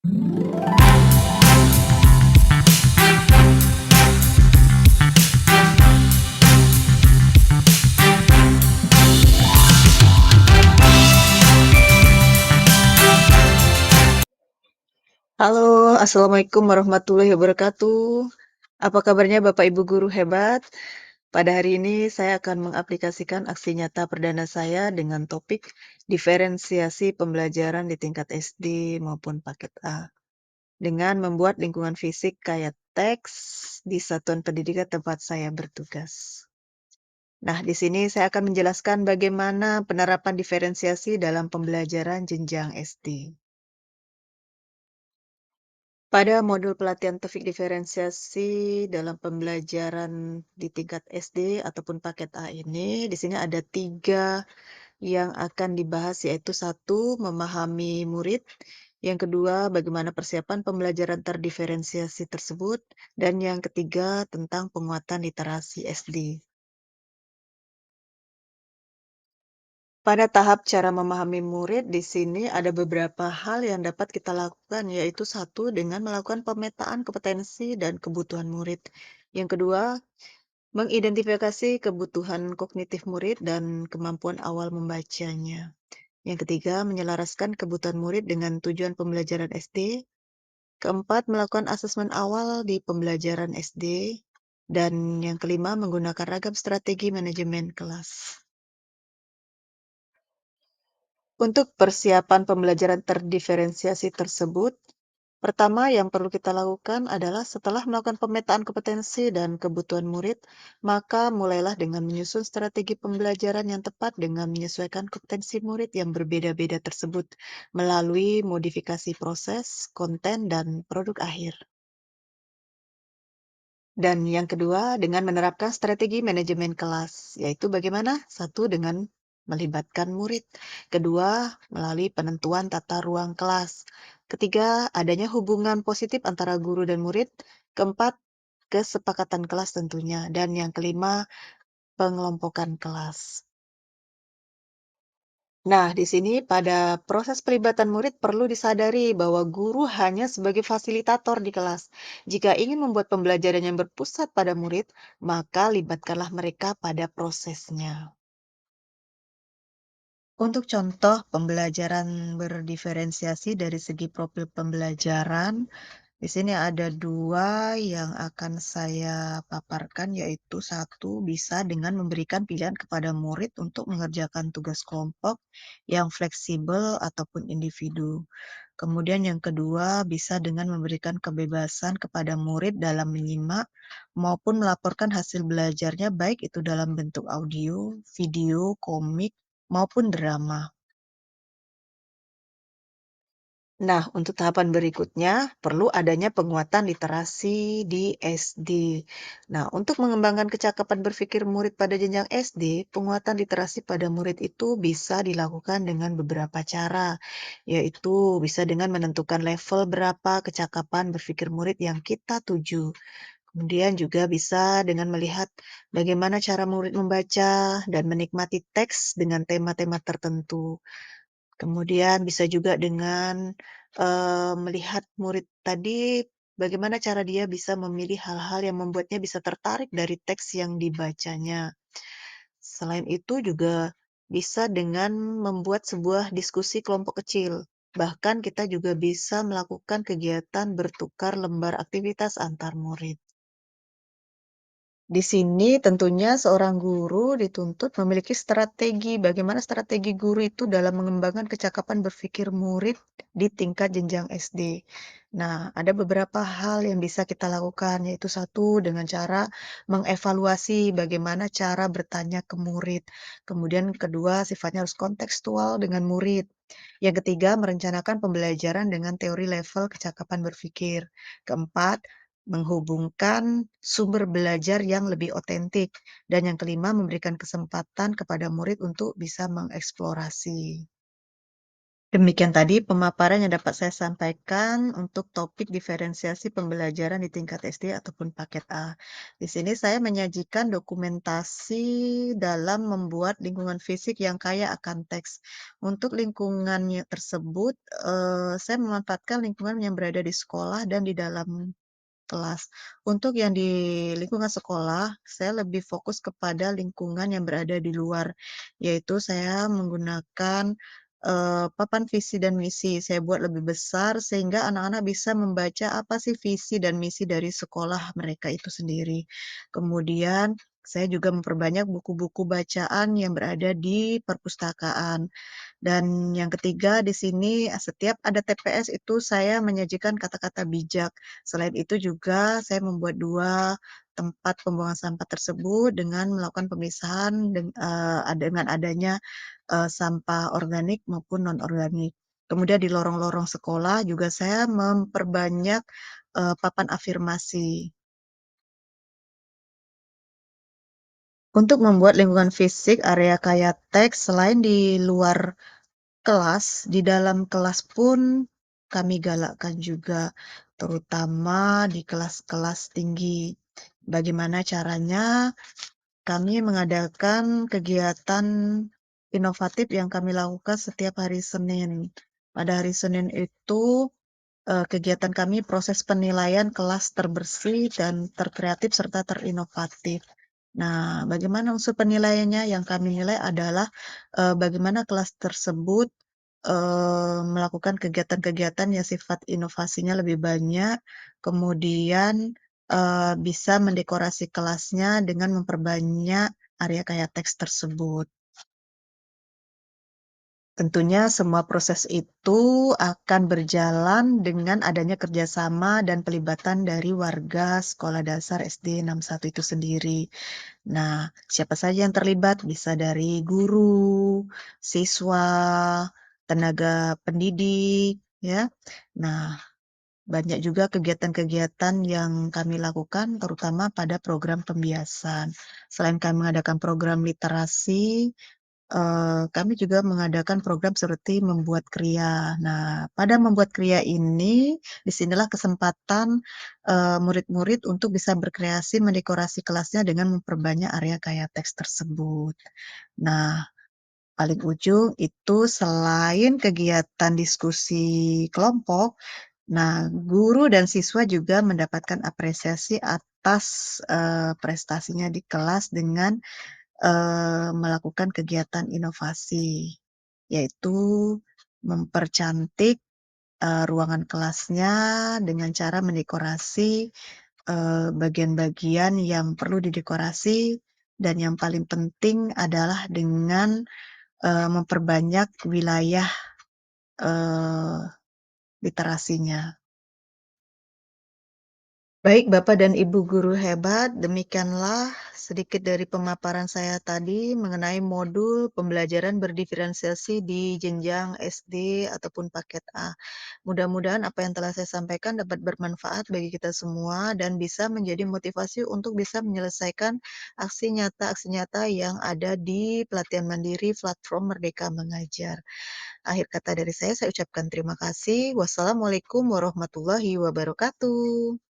Halo, Assalamualaikum warahmatullahi wabarakatuh. Apa kabarnya Bapak Ibu guru hebat? Pada hari ini saya akan mengaplikasikan aksi nyata perdana saya dengan topik diferensiasi pembelajaran di tingkat SD maupun paket A. Dengan membuat lingkungan fisik kayak teks di satuan pendidikan tempat saya bertugas. Nah, di sini saya akan menjelaskan bagaimana penerapan diferensiasi dalam pembelajaran jenjang SD. Pada modul pelatihan topik diferensiasi dalam pembelajaran di tingkat SD ataupun paket A ini, di sini ada 3 yang akan dibahas, yaitu satu, memahami murid, yang kedua, bagaimana persiapan pembelajaran terdiferensiasi tersebut, dan yang ketiga, tentang penguatan literasi SD. Pada tahap cara memahami murid, di sini ada beberapa hal yang dapat kita lakukan, yaitu satu, dengan melakukan pemetaan kompetensi dan kebutuhan murid. Yang kedua, mengidentifikasi kebutuhan kognitif murid dan kemampuan awal membacanya. Yang ketiga, menyelaraskan kebutuhan murid dengan tujuan pembelajaran SD. Keempat, melakukan asesmen awal di pembelajaran SD. Dan yang kelima, menggunakan ragam strategi manajemen kelas. Untuk persiapan pembelajaran terdiferensiasi tersebut, pertama yang perlu kita lakukan adalah setelah melakukan pemetaan kompetensi dan kebutuhan murid, maka mulailah dengan menyusun strategi pembelajaran yang tepat dengan menyesuaikan kompetensi murid yang berbeda-beda tersebut melalui modifikasi proses, konten, dan produk akhir. Dan yang kedua, dengan menerapkan strategi manajemen kelas, yaitu bagaimana? Satu, dengan melibatkan murid. Kedua, melalui penentuan tata ruang kelas. Ketiga, adanya hubungan positif antara guru dan murid. Keempat, kesepakatan kelas tentunya. Dan yang kelima, pengelompokan kelas. Nah, di sini pada proses pelibatan murid perlu disadari bahwa guru hanya sebagai fasilitator di kelas. Jika ingin membuat pembelajaran yang berpusat pada murid, maka libatkanlah mereka pada prosesnya. Untuk contoh pembelajaran berdiferensiasi dari segi profil pembelajaran, di sini ada 2 yang akan saya paparkan, yaitu satu, bisa dengan memberikan pilihan kepada murid untuk mengerjakan tugas kelompok yang fleksibel ataupun individu. Kemudian yang kedua, bisa dengan memberikan kebebasan kepada murid dalam menyimak maupun melaporkan hasil belajarnya, baik itu dalam bentuk audio, video, komik, maupun drama. Nah, untuk tahapan berikutnya, perlu adanya penguatan literasi di SD. Nah, untuk mengembangkan kecakapan berpikir murid pada jenjang SD, penguatan literasi pada murid itu bisa dilakukan dengan beberapa cara, yaitu bisa dengan menentukan level berapa kecakapan berpikir murid yang kita tuju. Kemudian juga bisa dengan melihat bagaimana cara murid membaca dan menikmati teks dengan tema-tema tertentu. Kemudian bisa juga dengan, melihat murid tadi bagaimana cara dia bisa memilih hal-hal yang membuatnya bisa tertarik dari teks yang dibacanya. Selain itu juga bisa dengan membuat sebuah diskusi kelompok kecil. Bahkan kita juga bisa melakukan kegiatan bertukar lembar aktivitas antar murid. Di sini tentunya seorang guru dituntut memiliki strategi, bagaimana strategi guru itu dalam mengembangkan kecakapan berpikir murid di tingkat jenjang SD. Nah, ada beberapa hal yang bisa kita lakukan, yaitu satu, dengan cara mengevaluasi bagaimana cara bertanya ke murid. Kemudian kedua, sifatnya harus kontekstual dengan murid. Yang ketiga, merencanakan pembelajaran dengan teori level kecakapan berpikir. Keempat, menghubungkan sumber belajar yang lebih otentik. Dan yang kelima, memberikan kesempatan kepada murid untuk bisa mengeksplorasi. Demikian tadi pemaparan yang dapat saya sampaikan untuk topik diferensiasi pembelajaran di tingkat SD ataupun paket A. Di sini saya menyajikan dokumentasi dalam membuat lingkungan fisik yang kaya akan teks. Untuk lingkungannya tersebut, saya memanfaatkan lingkungan yang berada di sekolah dan di dalam kelas. Untuk yang di lingkungan sekolah, saya lebih fokus kepada lingkungan yang berada di luar, yaitu saya menggunakan, papan visi dan misi. Saya buat lebih besar sehingga anak-anak bisa membaca apa sih visi dan misi dari sekolah mereka itu sendiri. Kemudian saya juga memperbanyak buku-buku bacaan yang berada di perpustakaan. Dan yang ketiga di sini, setiap ada TPS itu saya menyajikan kata-kata bijak. Selain itu juga saya membuat 2 tempat pembuangan sampah tersebut dengan melakukan pemisahan dengan adanya, sampah organik maupun non-organik. Kemudian di lorong-lorong sekolah juga saya memperbanyak, papan afirmasi. Untuk membuat lingkungan fisik area kaya teks selain di luar kelas, di dalam kelas pun kami galakkan juga, terutama di kelas-kelas tinggi. Bagaimana caranya? Kami mengadakan kegiatan inovatif yang kami lakukan setiap hari Senin. Pada hari Senin itu kegiatan kami proses penilaian kelas terbersih dan terkreatif serta terinovatif. Nah, bagaimana unsur penilaiannya? Yang kami nilai adalah, bagaimana kelas tersebut, melakukan kegiatan-kegiatan yang sifat inovasinya lebih banyak, kemudian, bisa mendekorasi kelasnya dengan memperbanyak area kaya teks tersebut. Tentunya semua proses itu akan berjalan dengan adanya kerjasama dan pelibatan dari warga Sekolah Dasar SD 61 itu sendiri. Nah, siapa saja yang terlibat? Bisa dari guru, siswa, tenaga pendidik, ya. Nah, banyak juga kegiatan-kegiatan yang kami lakukan terutama pada program pembiasan. Selain kami mengadakan program literasi, kami juga mengadakan program seperti membuat kriya. Nah, pada membuat kriya ini, disinilah kesempatan, murid-murid untuk bisa berkreasi mendekorasi kelasnya dengan memperbanyak area kaya teks tersebut. Nah, paling ujung itu selain kegiatan diskusi kelompok, nah guru dan siswa juga mendapatkan apresiasi atas, prestasinya di kelas dengan melakukan kegiatan inovasi, yaitu mempercantik, ruangan kelasnya dengan cara mendekorasi, bagian-bagian yang perlu didekorasi dan yang paling penting adalah dengan, memperbanyak wilayah, eee, literasinya. Baik, Bapak dan Ibu guru hebat, demikianlah sedikit dari pemaparan saya tadi mengenai modul pembelajaran berdiferensiasi di jenjang SD ataupun paket A. Mudah-mudahan apa yang telah saya sampaikan dapat bermanfaat bagi kita semua dan bisa menjadi motivasi untuk bisa menyelesaikan aksi nyata yang ada di pelatihan mandiri platform Merdeka Mengajar. Akhir kata dari saya ucapkan terima kasih. Wassalamualaikum warahmatullahi wabarakatuh.